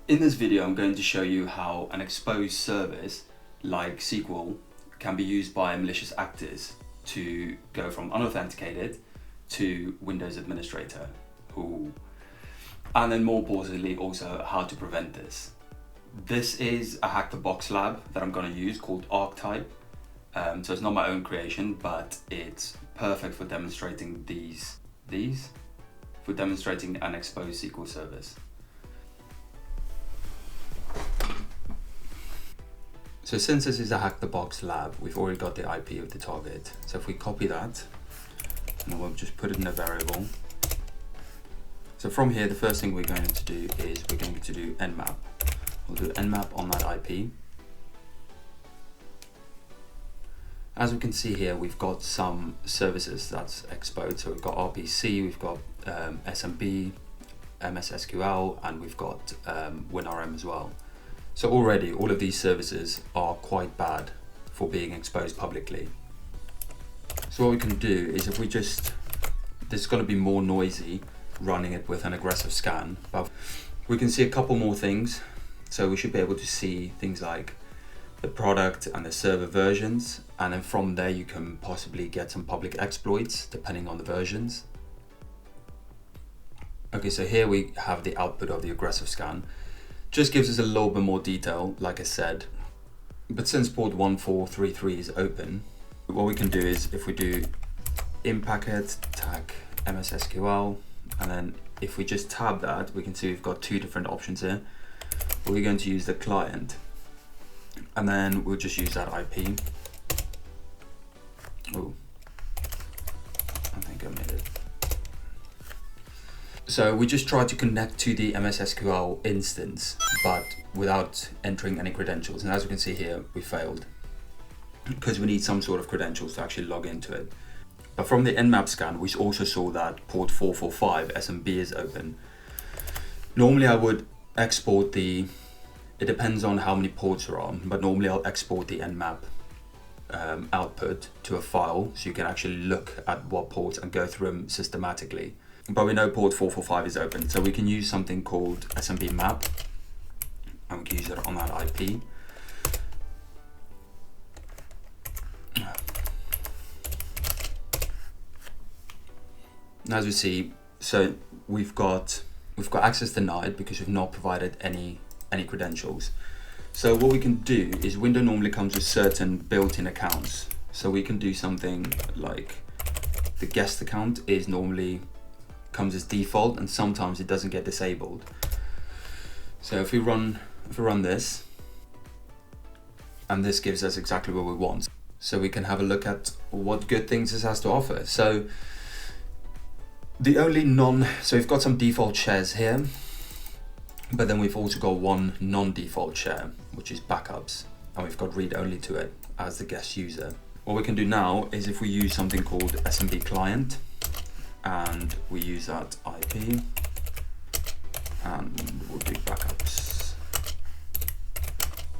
In this video, I'm going to show you how an exposed service like SQL can be used by malicious actors to go from unauthenticated to Windows Administrator, and then more importantly also how to prevent this. This is a hack the box lab that I'm going to use called Archetype. So it's not my own creation, but it's perfect for demonstrating for demonstrating an exposed SQL service. So since this is a hack the box lab, we've already got the IP of the target. So if we copy that, and we'll just put it in a variable. So from here, the first thing we're going to do is we're going to do Nmap. We'll do Nmap on that IP. As we can see here, we've got some services that's exposed. So we've got RPC, we've got SMB, MSSQL, and we've got WinRM as well. So already all of these services are quite bad for being exposed publicly. So what we can do is if we this is going to be more noisy running it with an aggressive scan, but we can see a couple more things. So we should be able to see things like the product and the server versions, and then from there you can possibly get some public exploits depending on the versions. Okay, so here we have the output of the aggressive scan. Just gives us a little bit more detail, like I said. But since port 1433 is open, what we can do is if we do in packet tag MSSQL, and then if we just tab that, we can see we've got two different options here. We're going to use the client, and then we'll just use that IP. Oh, I think I made it. So we just tried to connect to the MSSQL instance, but without entering any credentials. And as you can see here, we failed because we need some sort of credentials to actually log into it. But from the Nmap scan, we also saw that port 445 SMB is open. Normally I would export it depends on how many ports are on, but normally I'll export the Nmap output to a file so you can actually look at what ports and go through them systematically. But we know port 445 is open, so we can use something called SMB map, and we can use it on that IP. And as we see, so we've got access denied because we've not provided any credentials. So what we can do is Windows normally comes with certain built-in accounts. So we can do something like the guest account is normally comes as default, and sometimes it doesn't get disabled. So if we run this, and this gives us exactly what we want, so we can have a look at what good things this has to offer. So we've got some default shares here, but then we've also got one non-default share, which is backups, and we've got read-only to it as the guest user. What we can do now is if we use something called SMB client, and we use that IP, and we'll do backups,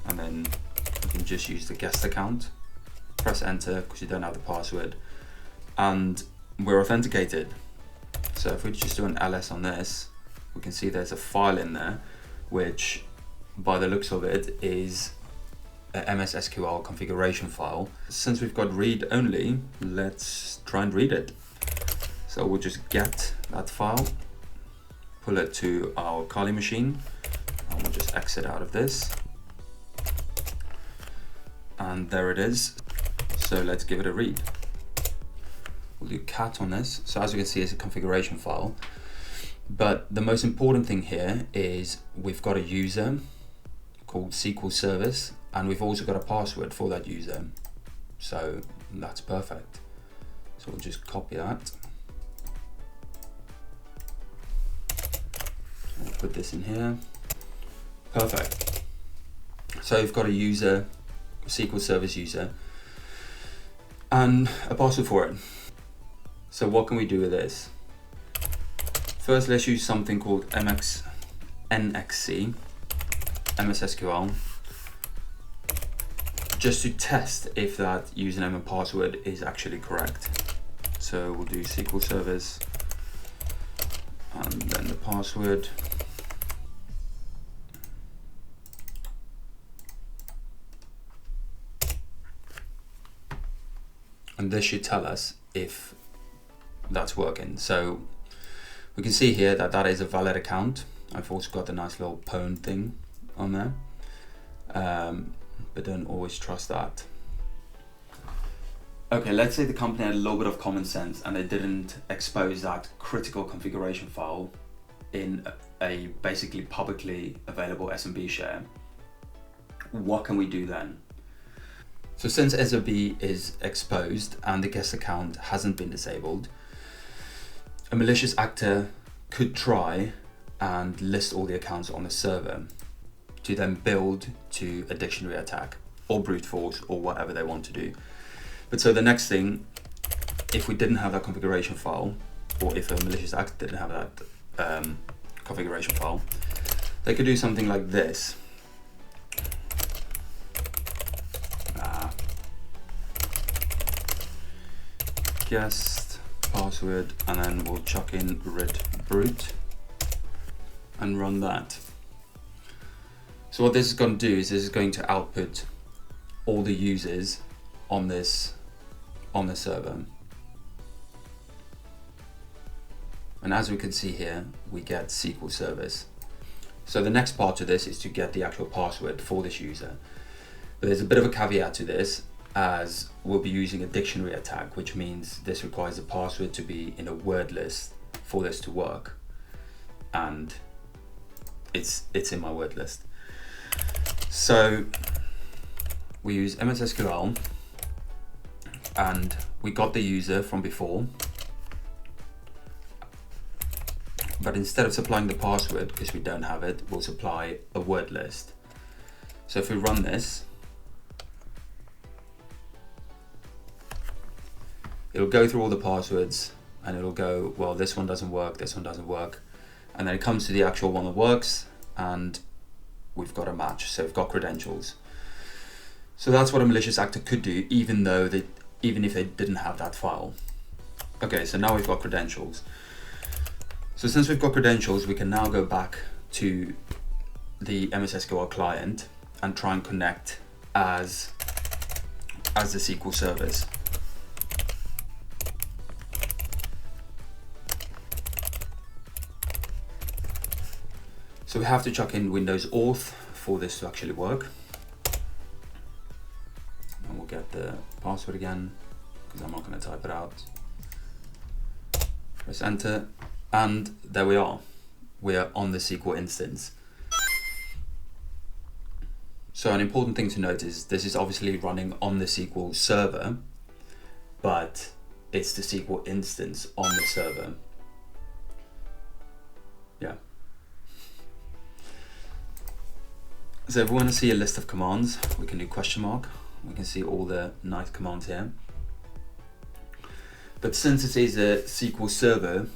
and then we can just use the guest account, press enter because you don't have the password, and we're authenticated. So if we just do an ls on this, we can see there's a file in there which by the looks of it is a MSSQL configuration file. Since we've got read only, let's try and read it. So we'll just get that file, pull it to our Kali machine, and we'll just exit out of this. And there it is. So let's give it a read. We'll do cat on this. So as you can see, it's a configuration file. But the most important thing here is we've got a user called SQL Service, and we've also got a password for that user. So that's perfect. So we'll just copy that. We'll put this in here. Perfect. So you've got a user, SQL Service user, and a password for it. So what can we do with this? First, let's use something called NXC, MSSQL, just to test if that username and password is actually correct. So we'll do SQL Service, and then the password. And this should tell us if that's working. So we can see here that that is a valid account. I've also got the nice little pwn thing on there, but don't always trust that. Okay, let's say the company had a little bit of common sense and they didn't expose that critical configuration file in a basically publicly available SMB share. What can we do then? So since SMB is exposed and the guest account hasn't been disabled, a malicious actor could try and list all the accounts on the server to then build to a dictionary attack or brute force or whatever they want to do. But so the next thing, if we didn't have that configuration file, or if a malicious actor didn't have that configuration file, they could do something like this. Guest password, and then we'll chuck in rid brute and run that. So what this is going to do is this is going to output all the users on the server. And as we can see here, we get SQL servers. So the next part of this is to get the actual password for this user. But there's a bit of a caveat to this, as we'll be using a dictionary attack, which means this requires the password to be in a word list for this to work. And it's in my word list. So we use MSSQL, and we got the user from before, but instead of supplying the password, because we don't have it, we'll supply a word list. So if we run this, it'll go through all the passwords and it'll go, well, this one doesn't work, this one doesn't work. And then it comes to the actual one that works and we've got a match. So we've got credentials. So that's what a malicious actor could do, even if they didn't have that file. Okay, so now we've got credentials. So since we've got credentials, we can now go back to the MSSQL client and try and connect as the SQL servers. So we have to chuck in Windows Auth for this to actually work. And we'll get the password again, because I'm not going to type it out. Press enter, and there we are. We are on the SQL instance. So an important thing to note is this is obviously running on the SQL server, but it's the SQL instance on the server. Yeah. So if we want to see a list of commands, we can do question mark. We can see all the nice commands here. But since it is a SQL server,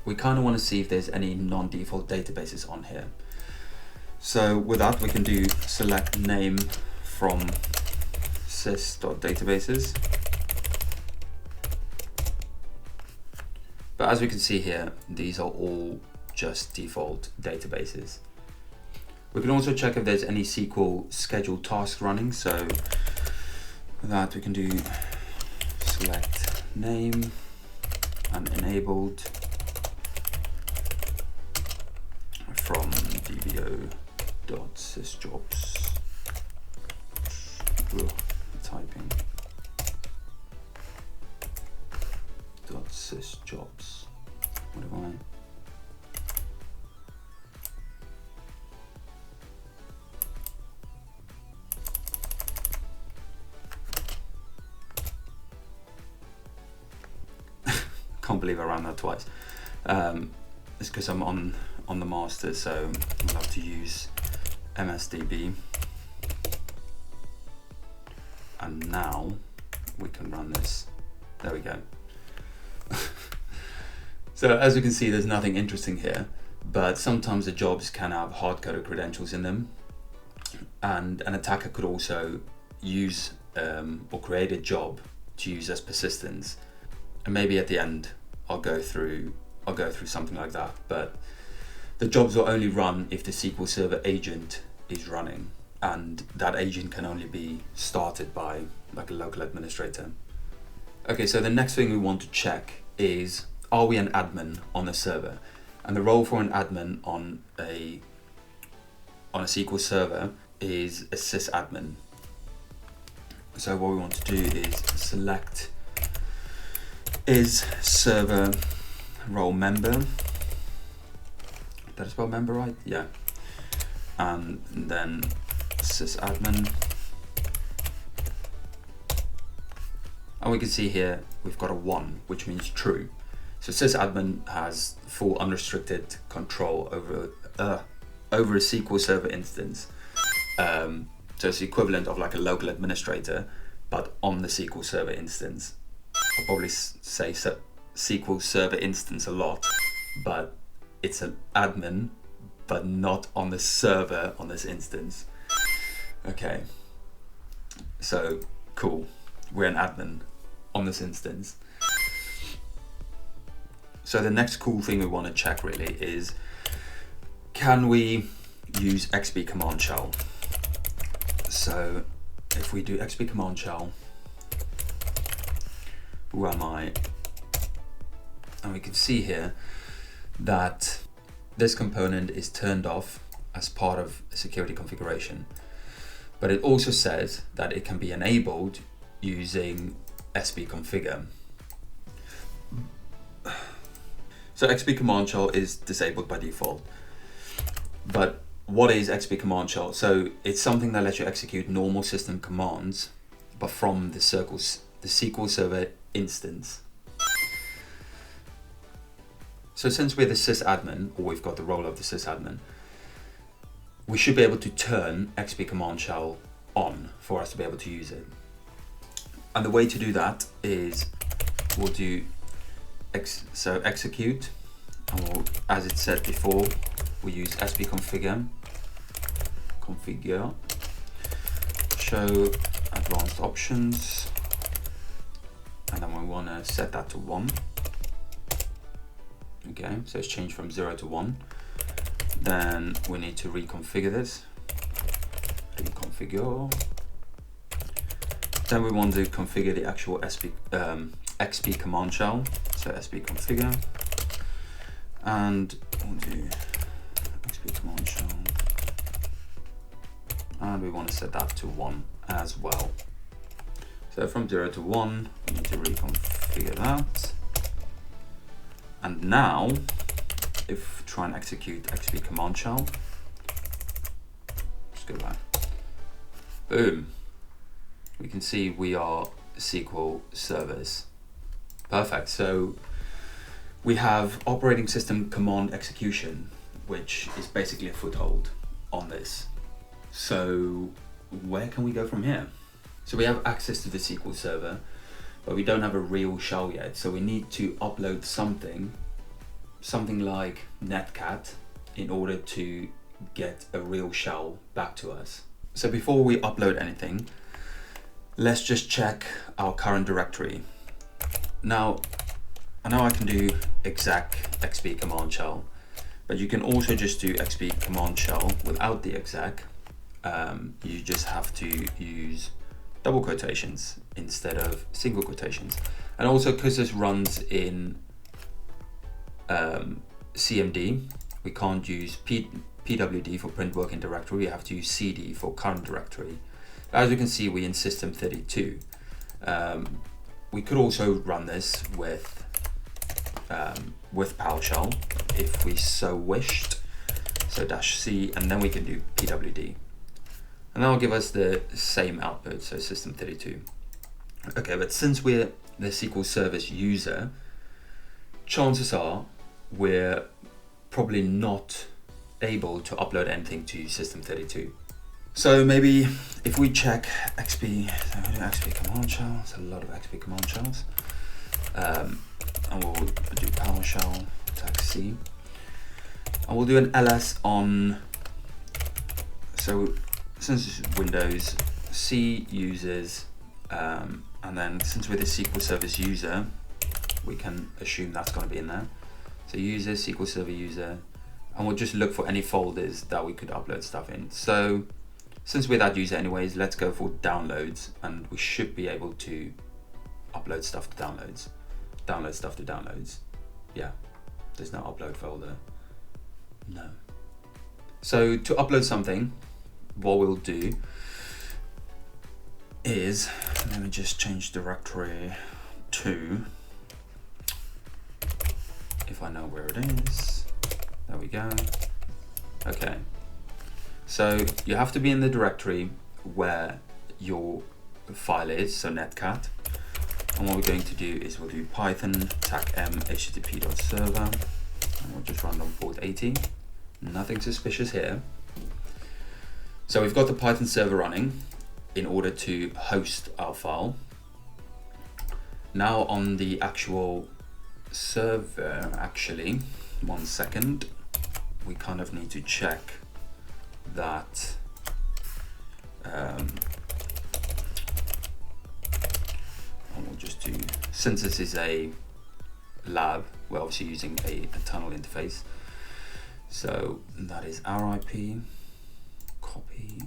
we kind of want to see if there's any non-default databases on here. So with that, we can do select name from sys.databases. But as we can see here, these are all just default databases. We can also check if there's any SQL scheduled tasks running. So with that, we can do select name and enabled from dbo.sysjobs. Typing .sysjobs. What am I? Can't believe I ran that twice. It's because I'm on the master, so I'll have to use MSDB. And now we can run this. There we go. So as you can see, there's nothing interesting here, but sometimes the jobs can have hard-coded credentials in them, and an attacker could also use or create a job to use as persistence. And maybe at the end I'll go through something like that, but the jobs will only run if the SQL Server agent is running, and that agent can only be started by like a local administrator. Okay, so the next thing we want to check is, are we an admin on a server? And the role for an admin on a SQL Server is a sysadmin. So what we want to do is select is server role member. Did I spell member right? Yeah. And then sysadmin. And we can see here we've got a 1, which means true. So sysadmin has full unrestricted control over a SQL Server instance. So it's the equivalent of like a local administrator, but on the SQL Server instance. I'll probably say SQL Server instance a lot, but it's an admin, but not on the server on this instance. Okay, so cool, we're an admin on this instance. So the next cool thing we want to check really is, can we use XP command shell? So if we do XP command shell, who am I? And we can see here that this component is turned off as part of a security configuration. But it also says that it can be enabled using SB configure. So XP command shell is disabled by default. But what is XP command shell? So it's something that lets you execute normal system commands, but from the SQL Server instance. So since we're the sysadmin, or we've got the role of the sysadmin, we should be able to turn XP command shell on for us to be able to use it. And the way to do that is we'll do execute, and we'll, as it said before, we use SB configure, show advanced options, and then we want to set that to 1. Okay, so it's changed from 0 to 1. Then we need to reconfigure this. Reconfigure. Then we want to configure the actual XP command shell. So SB configure, and we'll do XP command shell, and we want to set that to 1 as well. So from 0 to 1, we need to reconfigure that. And now, if we try and execute XP command shell, just go back, boom, we can see we are SQL servers. Perfect. So we have operating system command execution, which is basically a foothold on this. So where can we go from here? So we have access to the SQL Server, but we don't have a real shell yet. So we need to upload something like Netcat in order to get a real shell back to us. So before we upload anything, let's just check our current directory. Now, I know I can do exec XP command shell, but you can also just do XP command shell without the exec. You just have to use double quotations instead of single quotations. And also, because this runs in CMD, we can't use pwd for print working directory, we have to use cd for current directory. As you can see, we're in system 32. We could also run this with PowerShell if we so wished. So -c, and then we can do pwd. And that'll give us the same output, so system 32. Okay, but since we're the SQL Service user, chances are we're probably not able to upload anything to system 32. So maybe if we check XP command shell, it's a lot of XP command shells, and we'll do PowerShell -c, and we'll do an ls on, so since it's Windows, C users, and then since we're the SQL Service user, we can assume that's going to be in there. So user, SQL Server user, and we'll just look for any folders that we could upload stuff in. So since we're that user anyways, let's go for downloads, and we should be able to upload stuff to downloads, download stuff to downloads. Yeah, there's no upload folder. No. So to upload something, what we'll do is, let me just change directory to, if I know where it is, there we go. Okay, so you have to be in the directory where your file is, so Netcat. And what we're going to do is we'll do python tacm http.server, and we'll just run on port 80. Nothing suspicious here. So we've got the Python server running in order to host our file. Now on the actual server, actually, 1 second, we kind of need to check that and we'll just do, since this is a lab, we're obviously using a tunnel interface. So that is our IP, copy.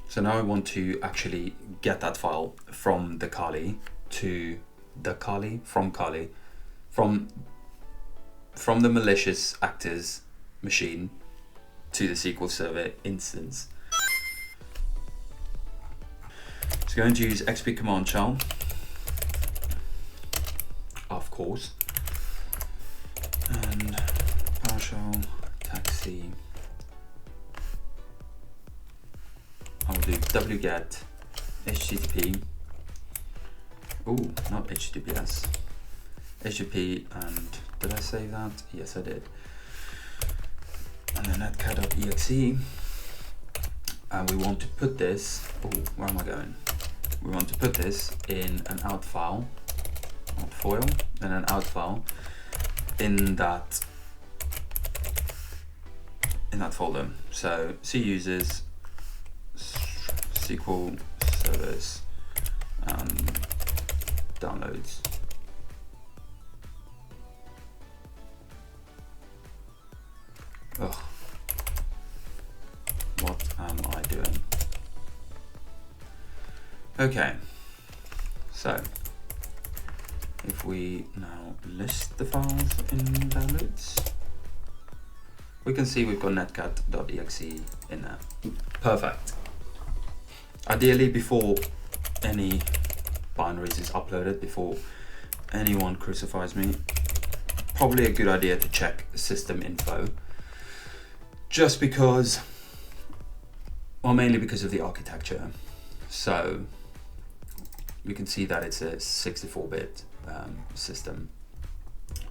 So now I want to actually get that file from the Kali to the Kali, from Kali, from the malicious actor's machine to the SQL Server instance. So going to use XP command shell, of course, and PowerShell taxi. I'll do wget http. Oh, not https. HTTP, and did I save that? Yes, I did. And then netcat.exe. And we want to put this, oh, where am I going? We want to put this in an out file, not foil, and an out file in that folder. So C users, SQL servers, and downloads. Ugh. What am I doing? Okay, so if we now list the files in downloads, we can see we've got netcat.exe in there. Perfect. Ideally, before any binaries is uploaded, before anyone crucifies me, probably a good idea to check system info, just because, well, mainly because of the architecture. So you can see that it's a 64-bit system.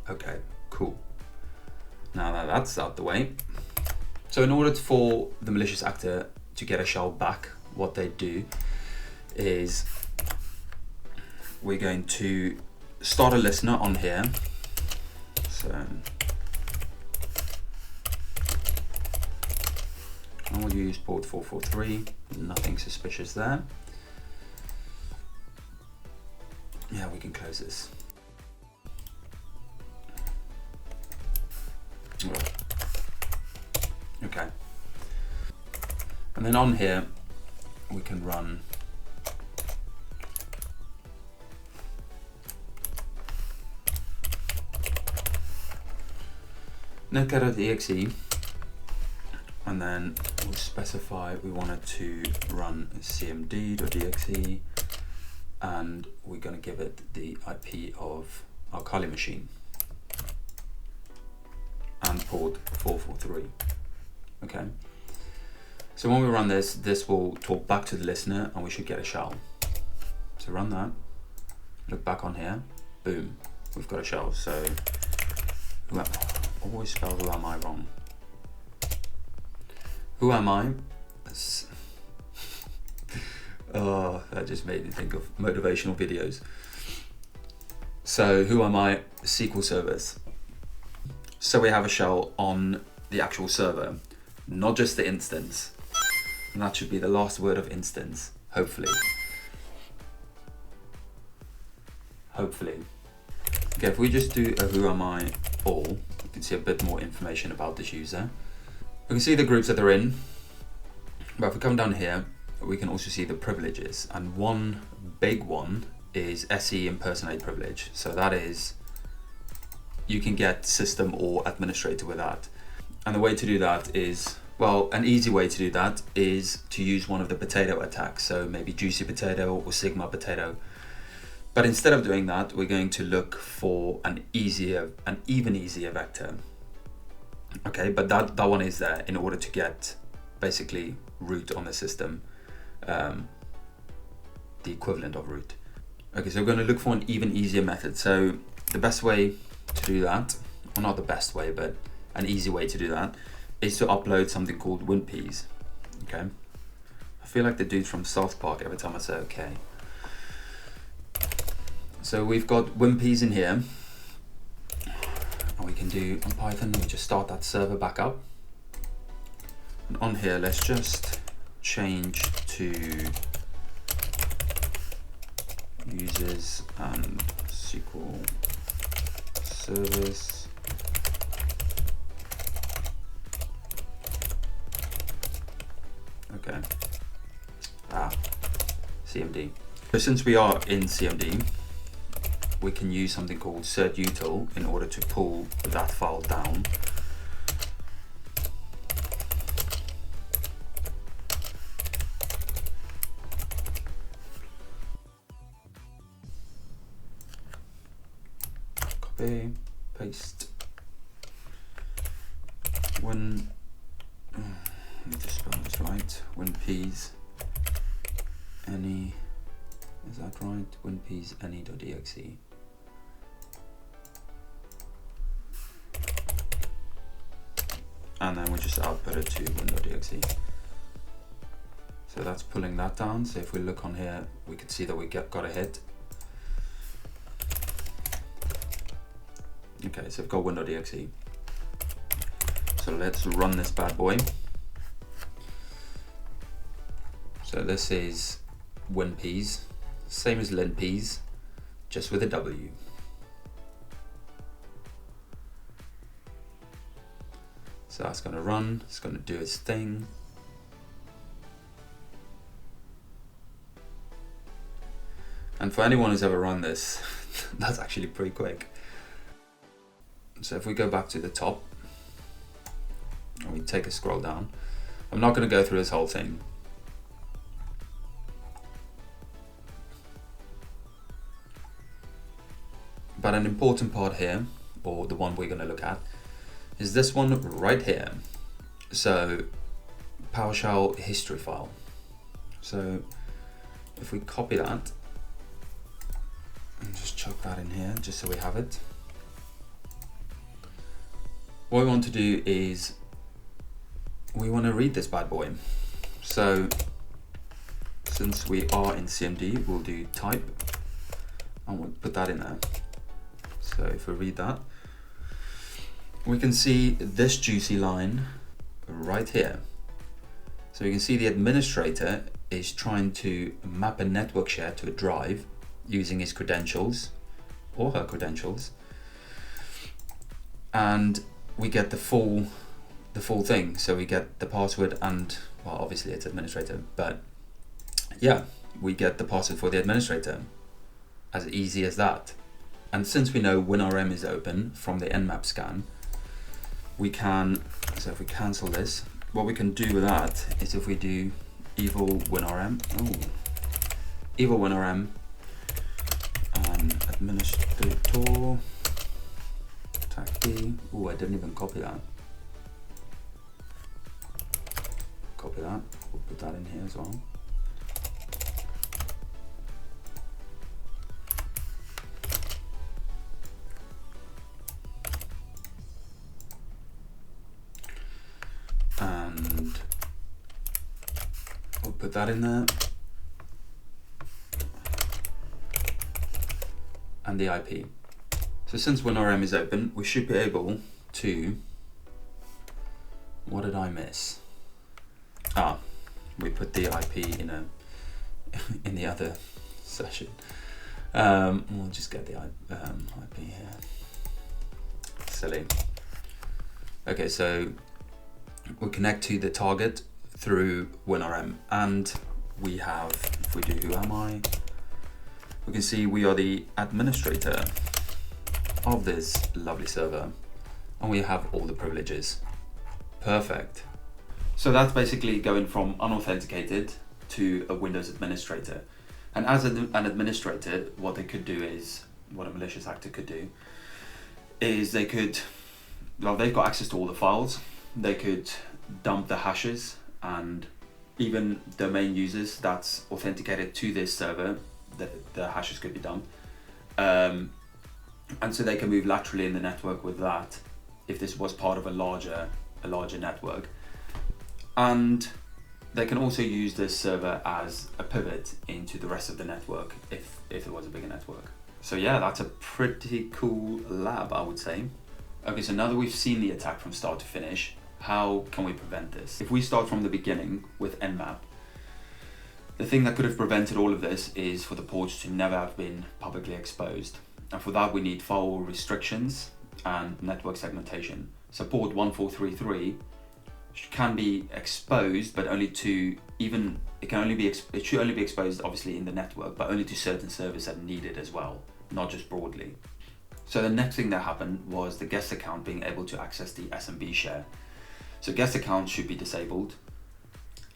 Okay, cool. Now that that's out the way, so in order for the malicious actor to get a shell back, what they do is we're going to start a listener on here. So I will use port 443, nothing suspicious there. Yeah, we can close this. Okay. And then on here, we can run netcat.exe, and then we'll specify we wanted to run cmd.exe, and we're going to give it the IP of our Kali machine and port 443. Okay, so when we run this, this will talk back to the listener and we should get a shell. So run that, look back on here, boom, we've got a shell. So always spell who am I wrong. Who am I? Oh, that just made me think of motivational videos. So who am I? SQL servers. So we have a shell on the actual server, not just the instance. And that should be the last word of instance, hopefully. Hopefully. Okay, if we just do a who am I all, we can see a bit more information about this user. We can see the groups that they're in. But if we come down here, we can also see the privileges, and one big one is SE impersonate privilege. So that is, you can get system or administrator with that. And the way to do that is, well, an easy way to do that is to use one of the potato attacks. So maybe juicy potato or sigma potato. But instead of doing that, we're going to look for an even easier vector. Okay, but that one is there in order to get basically root on the system, the equivalent of root. Okay, so we're going to look for an even easier method. So the best way to do that, or not the best way, but an easy way to do that, is to upload something called winPEAS. Okay, I feel like the dude from South Park every time I say okay. So we've got winPEAS in here, and we can do on Python, we just start that server back up. And on here, let's just change to users and SQL service. Okay. CMD. So since we are in CMD, we can use something called certutil in order to pull that file down. Copy, paste. When let me just spell this right. winPEAS any, is that right? winPEAS any.exe. And then we just output it to win.exe. So that's pulling that down. So if we look on here, we can see that we got a hit. Okay, so I've got win.exe. So let's run this bad boy. So this is winPEAS, same as linPEAS, just with a W. So that's going to run, it's going to do its thing. And for anyone who's ever run this, that's actually pretty quick. So if we go back to the top, and we take a scroll down, I'm not going to go through this whole thing. But an important part here, or the one we're going to look at, is this one right here. So PowerShell history file. So if we copy that and just chuck that in here, just so we have it. What we want to do is we want to read this bad boy. So since we are in CMD, we'll do type and we'll put that in there. So if we read that, we can see this juicy line right here. So you can see the administrator is trying to map a network share to a drive using his credentials or her credentials, and we get the full thing. So we get the password and, well, obviously it's administrator, but yeah, we get the password for the administrator. As easy as that. And since we know WinRM is open from the Nmap scan, we can, so if we cancel this, what we can do with that is if we do eval WinRM, eval WinRM administrator tag D. Oh, I didn't even copy that. Copy that, we'll put that in here as well. And we'll put that in there. And the IP. So since WinRM is open, we should be able to, what did I miss? We put the IP in the other session. We'll just get the IP here. Silly. Okay, so we'll connect to the target through WinRM, and we have, if we do who am I, we can see we are the administrator of this lovely server, and we have all the privileges. Perfect. So that's basically going from unauthenticated to a Windows administrator. And as an administrator, what they could do is, what a malicious actor could do, is they could, well, they've got access to all the files. They could dump the hashes, and even domain users that's authenticated to this server, the hashes could be dumped. And so they can move laterally in the network with that, if this was part of a larger network. And they can also use this server as a pivot into the rest of the network if it was a bigger network. So yeah, that's a pretty cool lab, I would say. Okay, so now that we've seen the attack from start to finish, how can we prevent this? If we start from the beginning with Nmap, the thing that could have prevented all of this is for the ports to never have been publicly exposed. And for that we need firewall restrictions and network segmentation. So port 1433 can be exposed, but only to it should only be exposed obviously in the network, but only to certain servers that need it as well, not just broadly. So the next thing that happened was the guest account being able to access the SMB share. So guest accounts should be disabled,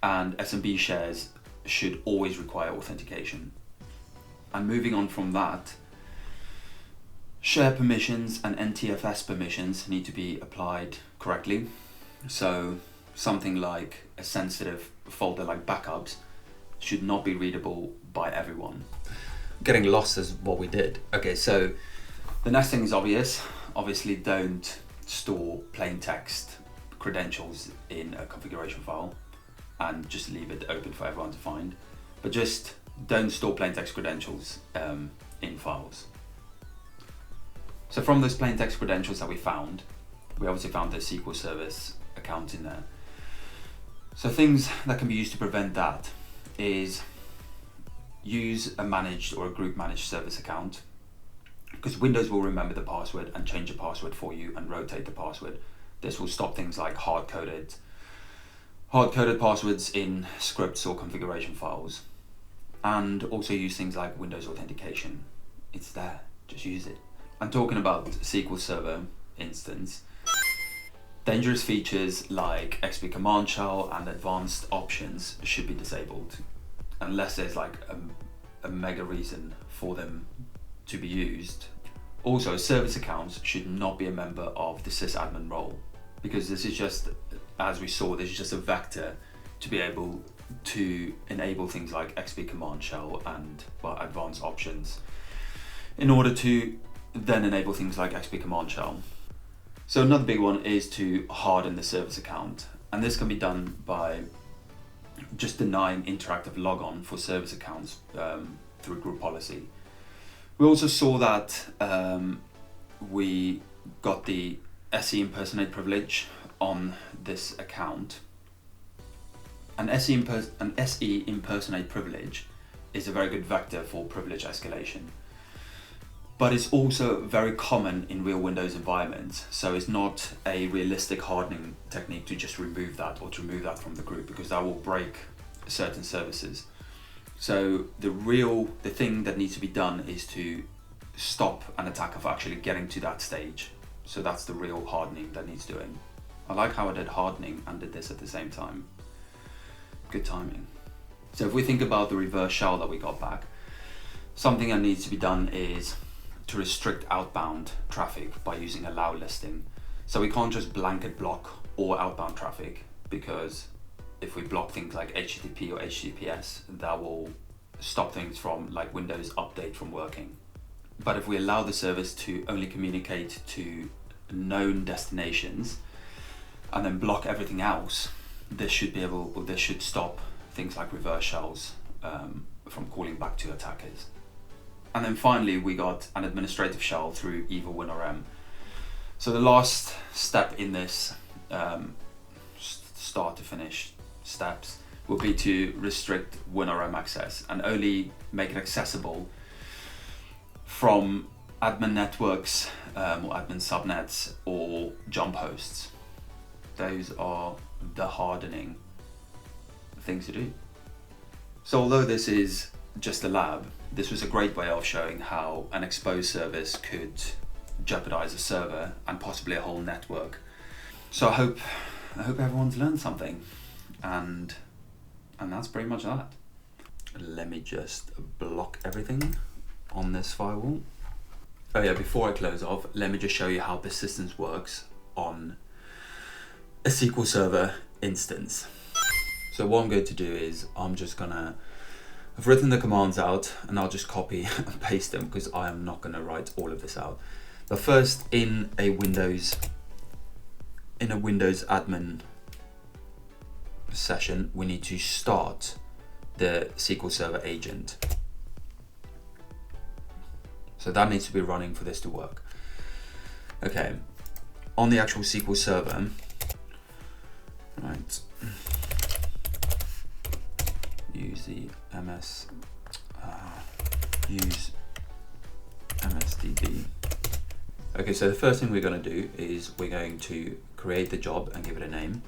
and SMB shares should always require authentication. And moving on from that, share permissions and NTFS permissions need to be applied correctly. So something like a sensitive folder like backups should not be readable by everyone. Getting lost is what we did. Okay, so the next thing is obvious. Obviously, don't store plain text credentials in a configuration file and just leave it open for everyone to find. But just don't store plain text credentials in files. So from those plain text credentials that we found, we obviously found the SQL Server account in there. So things that can be used to prevent that is use a managed or a group managed service account, because Windows will remember the password and change the password for you and rotate the password. This will stop things like hard-coded passwords in scripts or configuration files. And also use things like Windows authentication. It's there, just use it. I'm talking about SQL Server instance. Dangerous features like XP command shell and advanced options should be disabled, unless there's like a mega reason for them to be used. Also, service accounts should not be a member of the sysadmin role, because this is just, as we saw, this is just a vector to be able to enable things like XP command shell and advanced options in order to then enable things like XP command shell. So another big one is to harden the service account, and this can be done by just denying interactive logon for service accounts through group policy. We also saw that we got the SE impersonate privilege on this account. An SE impersonate privilege is a very good vector for privilege escalation, but it's also very common in real Windows environments. So it's not a realistic hardening technique to just remove that or to remove that from the group, because that will break certain services. So the thing that needs to be done is to stop an attacker from actually getting to that stage. So that's the real hardening that needs doing. I like how I did hardening and did this at the same time. Good timing. So if we think about the reverse shell that we got back, something that needs to be done is to restrict outbound traffic by using allow listing. So we can't just blanket block all outbound traffic, because if we block things like HTTP or HTTPS, that will stop things from like Windows Update from working. But if we allow the service to only communicate to known destinations and then block everything else, this should stop things like reverse shells from calling back to attackers. And then finally, we got an administrative shell through evil WinRM. So the last step in this start to finish steps will be to restrict WinRM access and only make it accessible from admin networks or admin subnets or jump hosts. Those are the hardening things to do. So although this is just a lab, this was a great way of showing how an exposed service could jeopardize a server and possibly a whole network. So I hope everyone's learned something, and that's pretty much that. Let me just block everything on this firewall. Oh yeah, before I close off, let me just show you how persistence works on a SQL Server instance. So what I'm going to do is I've written the commands out and I'll just copy and paste them because I am not going to write all of this out. But first, in a Windows admin session, we need to start the SQL Server agent. So that needs to be running for this to work. Okay, on the actual SQL Server, right, use the use MSDB. Okay, so the first thing we're going to do is we're going to create the job and give it a name.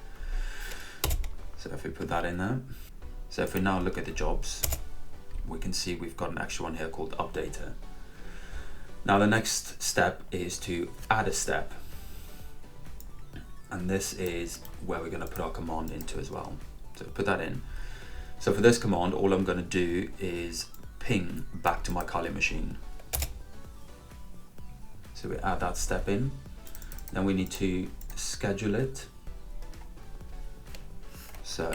So if we put that in there, so if we now look at the jobs, we can see we've got an extra one here called updater. Now the next step is to add a step, and this is where we're going to put our command into as well. So put that in. So for this command, all I'm going to do is ping back to my Kali machine. So we add that step in. Then we need to schedule it. So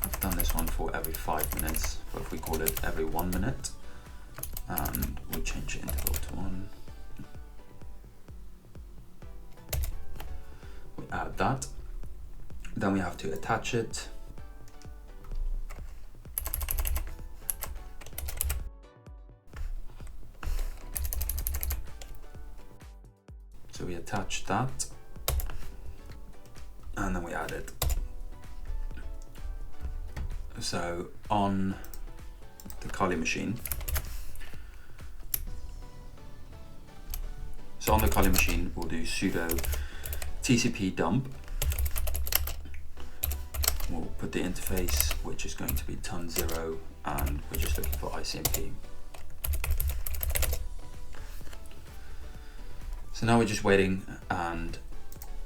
I've done this one for every 5 minutes, but if we call it every 1 minute, and we'll change the interval to 1. We add that. Then we have to attach it. So we attach that, and then we add it. So on the Kali machine, we'll do sudo tcp dump. We'll put the interface, which is going to be ton0, and we're just looking for ICMP. So now we're just waiting, and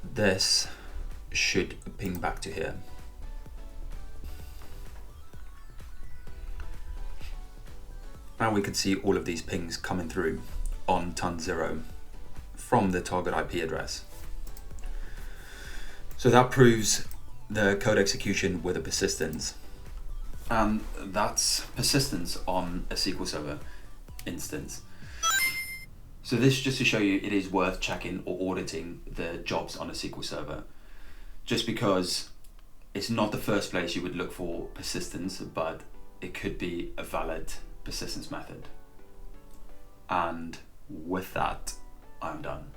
this should ping back to here. Now we can see all of these pings coming through on ton0 from the target IP address. So that proves the code execution with a persistence. And that's persistence on a SQL Server instance. So this is just to show you it is worth checking or auditing the jobs on a SQL Server, just because it's not the first place you would look for persistence, but it could be a valid persistence method. And with that, I'm done.